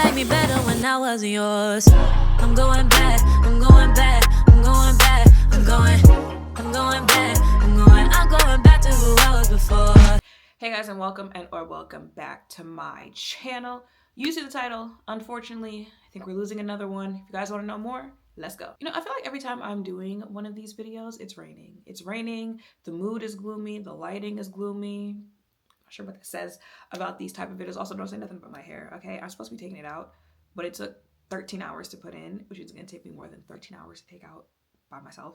like me better when I wasn't yours. I'm going back, I'm going back, I'm going back, I'm going back to who I was before. Hey guys, and welcome back to my channel. You see the title. Unfortunately, I think we're losing another one. If you guys want to know more, let's go. You know, I feel like every time I'm doing one of these videos, it's raining. It's raining, the mood is gloomy, the lighting is gloomy. I'm not sure what that says about these type of videos. Also, don't say nothing about my hair, okay? I'm supposed to be taking it out, but it took 13 hours to put in, which is gonna take me more than 13 hours to take out by myself.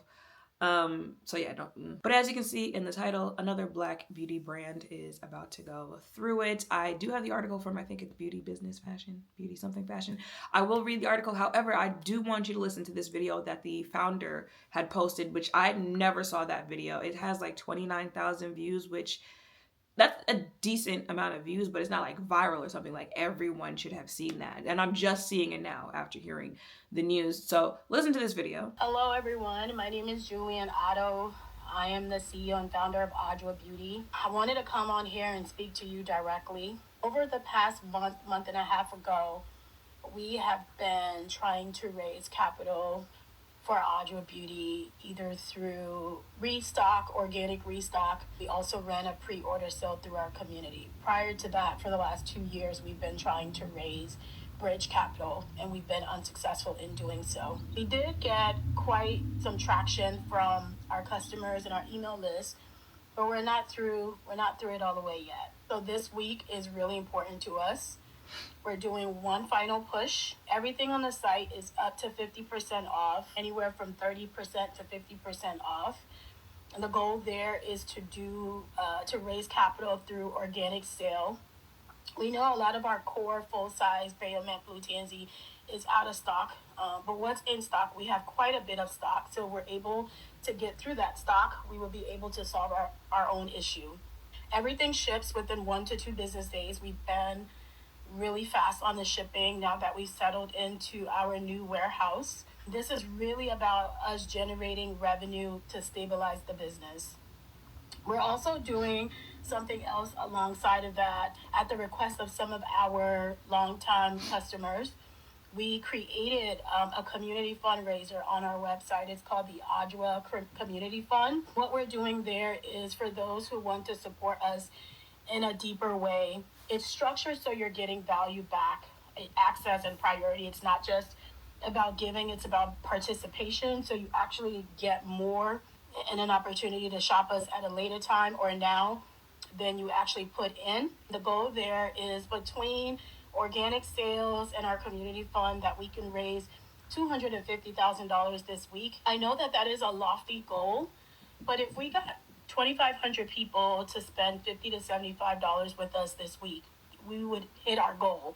So yeah, don't. But as you can see in the title, another black beauty brand is about to go through it. I do have the article from, I think it's Beauty Business Fashion, Beauty something Fashion. I will read the article. However, I do want you to listen to this video that the founder had posted, which I never saw that video. It has like 29,000 views, which that's a decent amount of views, but it's not like viral or something. Like everyone should have seen that. And I'm just seeing it now after hearing the news. So listen to this video. Hello everyone, my name is Julian Otto. I am the CEO and founder of Adwoa Beauty. I wanted to come on here and speak to you directly. Over the past month and a half ago, we have been trying to raise capital for Adwoa Beauty, either through organic restock. We also ran a pre-order sale through our community. Prior to that, for the last 2 years, we've been trying to raise bridge capital, and we've been unsuccessful in doing so. We did get quite some traction from our customers and our email list, but we're not through it all the way yet. So this week is really important to us. We're doing one final push. Everything on the site is up to 50% off, anywhere from 30% to 50% off. And the goal there is to raise capital through organic sale. We know a lot of our core full-size Baomint Blue Tansy is out of stock, but what's in stock, we have quite a bit of stock, so we're able to get through that stock. We will be able to solve our own issue. Everything ships within 1 to 2 business days. We've been really fast on the shipping now that we've settled into our new warehouse. This is really about us generating revenue to stabilize the business. We're also doing something else alongside of that. At the request of some of our longtime customers, we created a community fundraiser on our website. It's called the Adwoa Community Fund. What we're doing there is for those who want to support us in a deeper way. It's structured so you're getting value back, access and priority. It's not just about giving, it's about participation. So you actually get more and an opportunity to shop us at a later time or now than you actually put in. The goal there is between organic sales and our community fund that we can raise $250,000 this week. I know that is a lofty goal, but if we got 2,500 people to spend $50 to $75 with us this week, we would hit our goal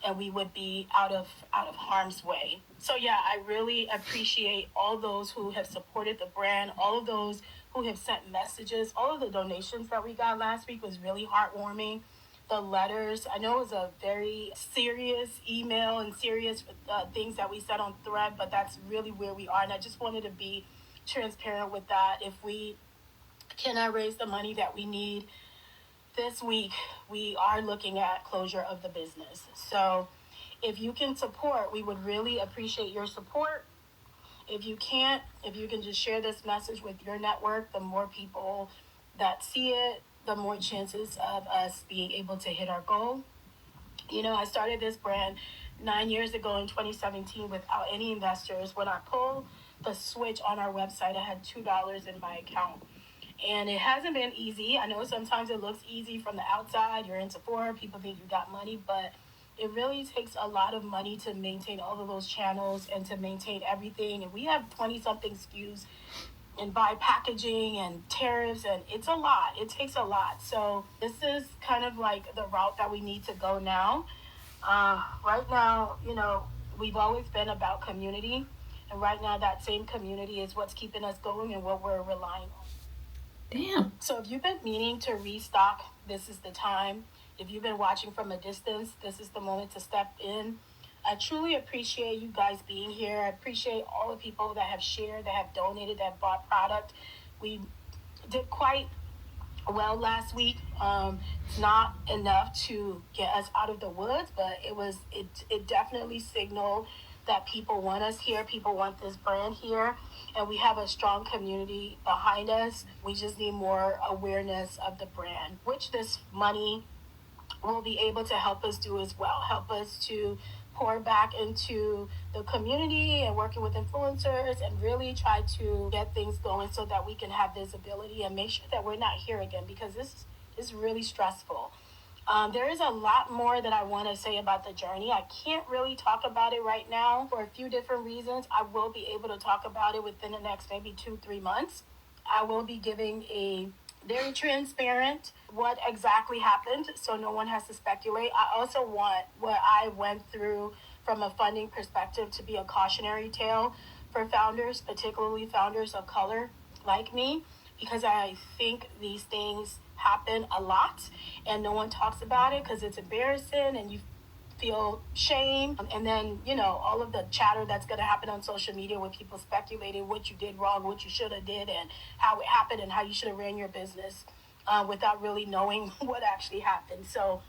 and we would be out of harm's way. So yeah, I really appreciate all those who have supported the brand, all of those who have sent messages. All of the donations that we got last week was really heartwarming. The letters, I know it was a very serious email and serious things that we said on thread, but that's really where we are. And I just wanted to be transparent with that. If we cannot raise the money that we need this week, we are looking at closure of the business. So if you can support, we would really appreciate your support. If you can't, if you can just share this message with your network, the more people that see it, the more chances of us being able to hit our goal. You know, I started this brand 9 years ago in 2017 without any investors. When I pulled the switch on our website, I had $2 in my account. And it hasn't been easy. I know sometimes it looks easy from the outside. You're in Sephora, people think you got money, but it really takes a lot of money to maintain all of those channels and to maintain everything. And we have 20-something SKUs and buy packaging and tariffs, and it's a lot. It takes a lot. So this is kind of like the route that we need to go now. Right now, you know, we've always been about community. And right now that same community is what's keeping us going and what we're relying on. Damn. So if you've been meaning to restock, this is the time. If you've been watching from a distance, this is the moment to step in. I truly appreciate you guys being here. I appreciate all the people that have shared, that have donated, that have bought product. We did quite well last week. It's not enough to get us out of the woods, but it definitely signaled that people want us here, people want this brand here, and we have a strong community behind us. We just need more awareness of the brand, which this money will be able to help us do as well. Help us to pour back into the community and working with influencers and really try to get things going so that we can have visibility and make sure that we're not here again, because this is really stressful. There is a lot more that I want to say about the journey. I can't really talk about it right now for a few different reasons. I will be able to talk about it within the next maybe 2-3 months. I will be giving a very transparent what exactly happened so no one has to speculate. I also want what I went through from a funding perspective to be a cautionary tale for founders, particularly founders of color like me, because I think these things happen a lot and no one talks about it because it's embarrassing and you feel shame. And then, all of the chatter that's going to happen on social media with people speculating what you did wrong, what you should have did, and how it happened and how you should have ran your business without really knowing what actually happened. So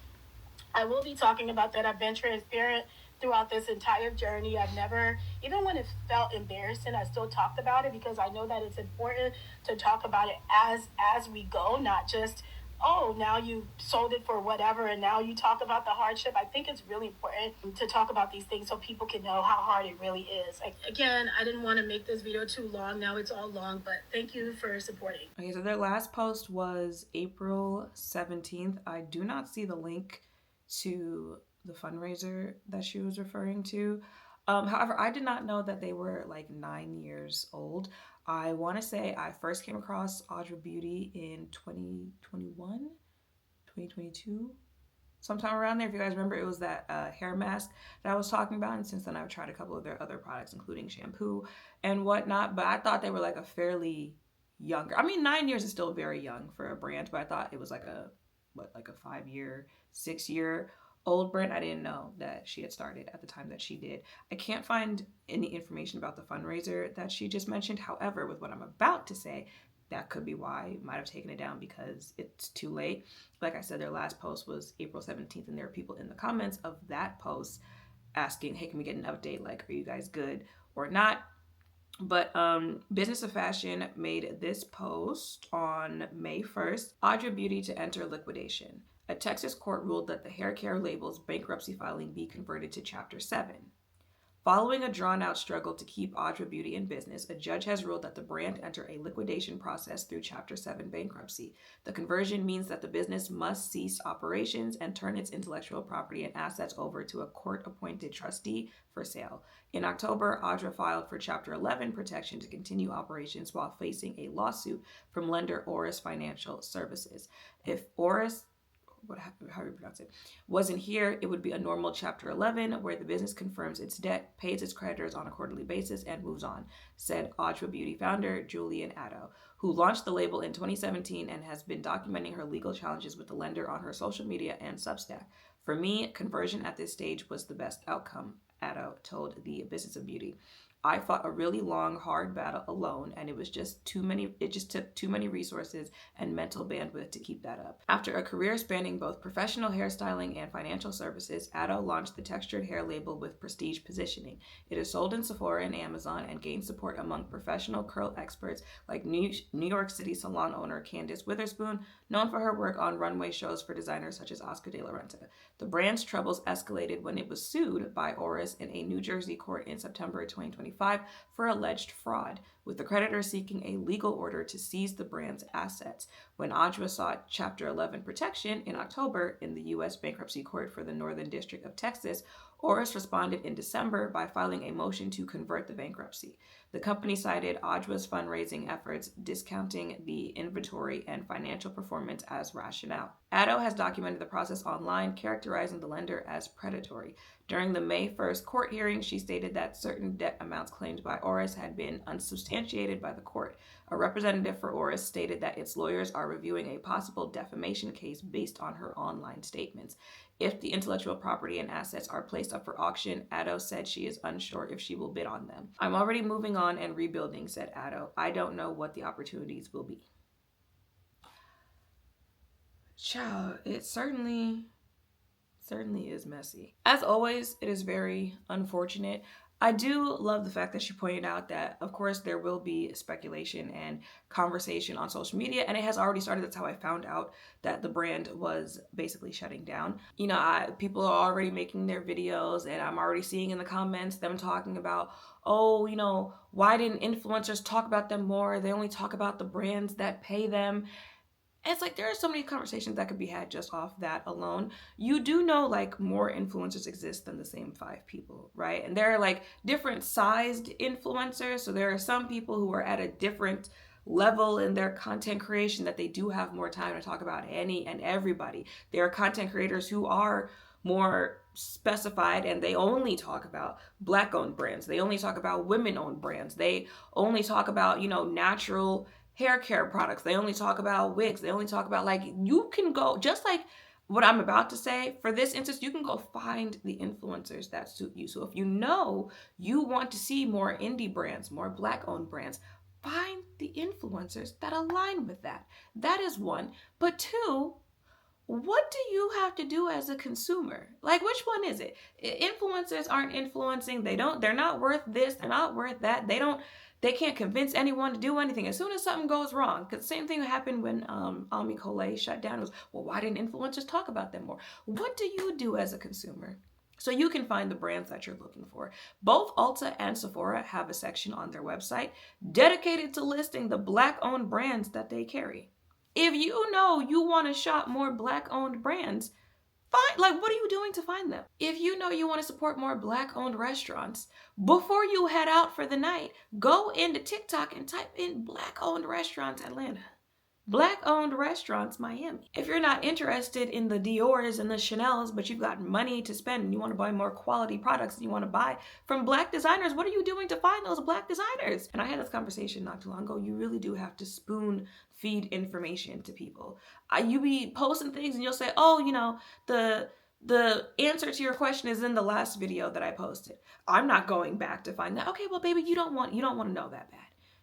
I will be talking about that. I've been transparent throughout this entire journey. I've never, even when it felt embarrassing, I still talked about it because I know that it's important to talk about it as we go, not just, oh, now you sold it for whatever and now you talk about the hardship. I think it's really important to talk about these things so people can know how hard it really is. Again, I didn't want to make this video too long. Now it's all long, but thank you for supporting. Okay, so their last post was April 17th. I do not see the link to the fundraiser that she was referring to. However, I did not know that they were like 9 years old. I want to say I first came across Adwoa Beauty in 2021, 2022, sometime around there. If you guys remember, it was that hair mask that I was talking about. And since then, I've tried a couple of their other products, including shampoo and whatnot. But I thought they were like a fairly younger. I mean, 9 years is still very young for a brand, but I thought it was like like a 5-year, 6-year old brand. I didn't know that she had started at the time that she did. I can't find any information about the fundraiser that she just mentioned. However, with what I'm about to say, that could be why I might have taken it down because it's too late. Like I said, their last post was April 17th, and there are people in the comments of that post asking, hey, can we get an update? Like, are you guys good or not? But Business of Fashion made this post on May 1st. Adwoa Beauty to enter liquidation. A Texas court ruled that the hair care label's bankruptcy filing be converted to Chapter 7. Following a drawn-out struggle to keep Adwoa Beauty in business, a judge has ruled that the brand enter a liquidation process through Chapter 7 bankruptcy. The conversion means that the business must cease operations and turn its intellectual property and assets over to a court-appointed trustee for sale. In October, Adwoa filed for Chapter 11 protection to continue operations while facing a lawsuit from lender Oris Financial Services. If Oris how do you pronounce it, wasn't here, it would be a normal Chapter 11 where the business confirms its debt, pays its creditors on a quarterly basis, and moves on, said Adwoa Beauty founder Julian Addo, who launched the label in 2017 and has been documenting her legal challenges with the lender on her social media and Substack. For me, conversion at this stage was the best outcome, Addo told the Business of Beauty. I fought a really long, hard battle alone, and it just took too many resources and mental bandwidth to keep that up. After a career spanning both professional hairstyling and financial services, Addo launched the textured hair label with prestige positioning. It is sold in Sephora and Amazon and gained support among professional curl experts like New York City salon owner Candice Witherspoon, known for her work on runway shows for designers such as Oscar de la Renta. The brand's troubles escalated when it was sued by Oris in a New Jersey court in September 2025 for alleged fraud, with the creditor seeking a legal order to seize the brand's assets. When Adwoa sought Chapter 11 protection in October in the U.S. Bankruptcy Court for the Northern District of Texas, Oris responded in December by filing a motion to convert the bankruptcy. The company cited Adwoa's fundraising efforts, discounting the inventory and financial performance as rationale. Addo has documented the process online, characterizing the lender as predatory. During the May 1st court hearing, she stated that certain debt amounts claimed by Oris had been unsubstantiated by the court. A representative for Oris stated that its lawyers are reviewing a possible defamation case based on her online statements. If the intellectual property and assets are placed up for auction, Addo said she is unsure if she will bid on them. I'm already moving on and rebuilding, said Addo. I don't know what the opportunities will be. Child, it certainly is messy. As always, it is very unfortunate. I do love the fact that she pointed out that, of course, there will be speculation and conversation on social media, and it has already started. That's how I found out that the brand was basically shutting down. You know, people are already making their videos, and I'm already seeing in the comments them talking about, oh, you know, why didn't influencers talk about them more? They only talk about the brands that pay them. It's like there are so many conversations that could be had just off that alone. You do know like more influencers exist than the same 5 people, right? And there are like different sized influencers. So there are some people who are at a different level in their content creation that they do have more time to talk about any and everybody. There are content creators who are more specified and they only talk about Black owned brands. They only talk about women owned brands. They only talk about, you know, natural hair care products. They only talk about wigs. They only talk about, like, you can go, just like what I'm about to say, for this instance, you can go find the influencers that suit you. So if you know you want to see more indie brands, more Black owned brands, find the influencers that align with that. That is one. But two, what do you have to do as a consumer? Like, which one is it? Influencers aren't influencing. They're not worth this. They're not worth that. They can't convince anyone to do anything. As soon as something goes wrong, because the same thing happened when Ami Coley shut down. It was, well, why didn't influencers talk about them more? What do you do as a consumer? So you can find the brands that you're looking for. Both Ulta and Sephora have a section on their website dedicated to listing the Black-owned brands that they carry. If you know you want to shop more Black-owned brands, find, like, what are you doing to find them? If you know you want to support more Black-owned restaurants, before you head out for the night, go into TikTok and type in Black-owned restaurants Atlanta. Black-owned restaurants Miami. If you're not interested in the Dior's and the Chanel's, but you've got money to spend and you want to buy more quality products and you want to buy from Black designers, what are you doing to find those Black designers? And I had this conversation not too long ago. You really do have to spoon feed information to people. You be posting things and you'll say, oh, you know, the answer to your question is in the last video that I posted. I'm not going back to find that. Okay, well, baby, you don't want to know that bad.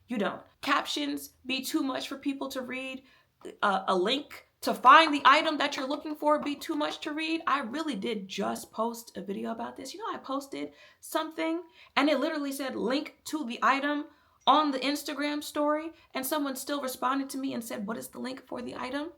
You don't. Captions be too much for people to read. A link to find the item that you're looking for be too much to read. I really did just post a video about this. You know, I posted something and it literally said link to the item on the Instagram story, and someone still responded to me and said, what is the link for the item?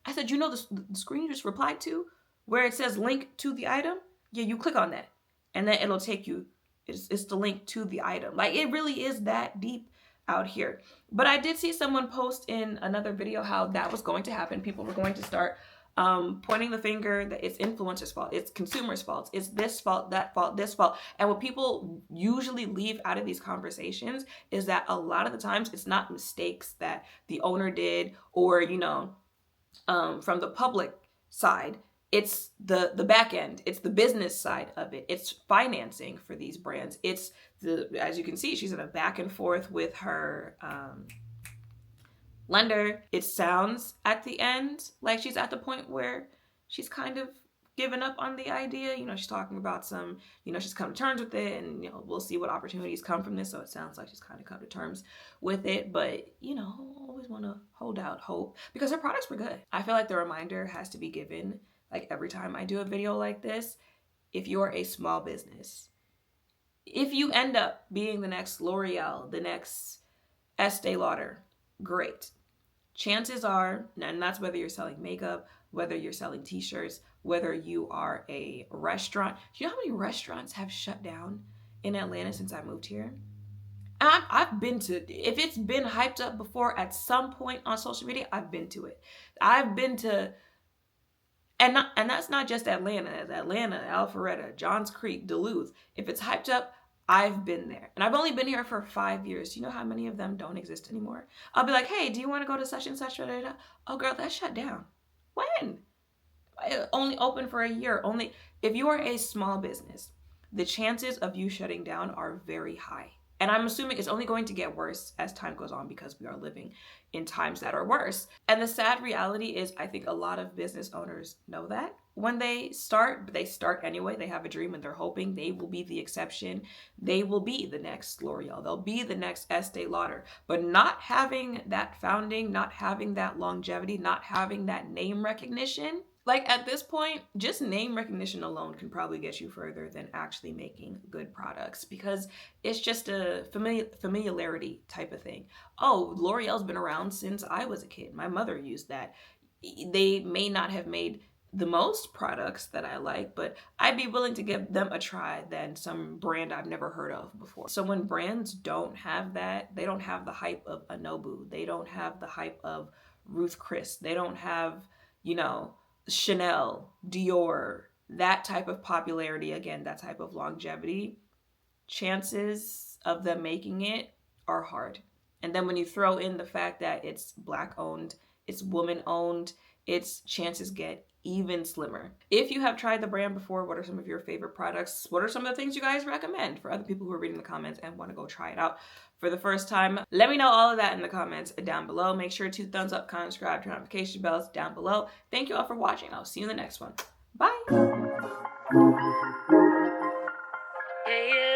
I said, you know the screen you just replied to where it says link to the item? Yeah, you click on that and then it'll take you, it's the link to the item. Like, it really is that deep out here. But I did see someone post in another video how that was going to happen. People were going to start pointing the finger that it's influencers' fault, it's consumers' fault, it's this fault, that fault, this fault. And what people usually leave out of these conversations is that a lot of the times it's not mistakes that the owner did or, you know, from the public side. It's the back end. It's the business side of it. It's financing for these brands. It's as you can see, she's in a back and forth with her lender. It sounds at the end like she's at the point where she's kind of given up on the idea. You know, she's talking about some, you know, she's come to terms with it and, you know, we'll see what opportunities come from this. So it sounds like she's kind of come to terms with it. But, you know, always want to hold out hope because her products were good. I feel like the reminder has to be given, like, every time I do a video like this. If you're a small business, if you end up being the next L'Oreal, the next Estee Lauder, great. Chances are, and that's whether you're selling makeup, whether you're selling t-shirts, whether you are a restaurant. Do you know how many restaurants have shut down in Atlanta since I moved here? And I've been to, if it's been hyped up before at some point on social media, I've been to it. I've been to, and that's not just Atlanta. It's Atlanta, Alpharetta, Johns Creek, Duluth. If it's hyped up, I've been there. And I've only been here for 5 years. Do you know how many of them don't exist anymore? I'll be like, hey, do you want to go to such and such? Oh, girl, that's shut down. When? Only open for a year. Only if you are a small business, the chances of you shutting down are very high. And I'm assuming it's only going to get worse as time goes on because we are living in times that are worse. And the sad reality is, I think a lot of business owners know that. when they start, but they start anyway. They have a dream and they're hoping they will be the exception. They will be the next L'Oreal. They'll be the next Estee Lauder. But not having that founding, not having that longevity, not having that name recognition, like at this point, just name recognition alone can probably get you further than actually making good products, because it's just a familiarity type of thing. Oh, L'Oreal's been around since I was a kid. My mother used that. They may not have made the most products that I like, but I'd be willing to give them a try than some brand I've never heard of before. So when brands don't have that, they don't have the hype of Anobu, they don't have the hype of Ruth Chris, they don't have, you know, Chanel, Dior, that type of popularity, again, that type of longevity, chances of them making it are hard. And then when you throw in the fact that it's Black owned, it's woman owned, its chances get even slimmer. If you have tried the brand before, what are some of your favorite products? What are some of the things you guys recommend for other people who are reading the comments and want to go try it out for the first time? Let me know all of that in the comments down below. Make sure to thumbs up, comment, subscribe, turn notification bells down below. Thank you all for watching. I'll see you in the next one. Bye. Yeah, yeah.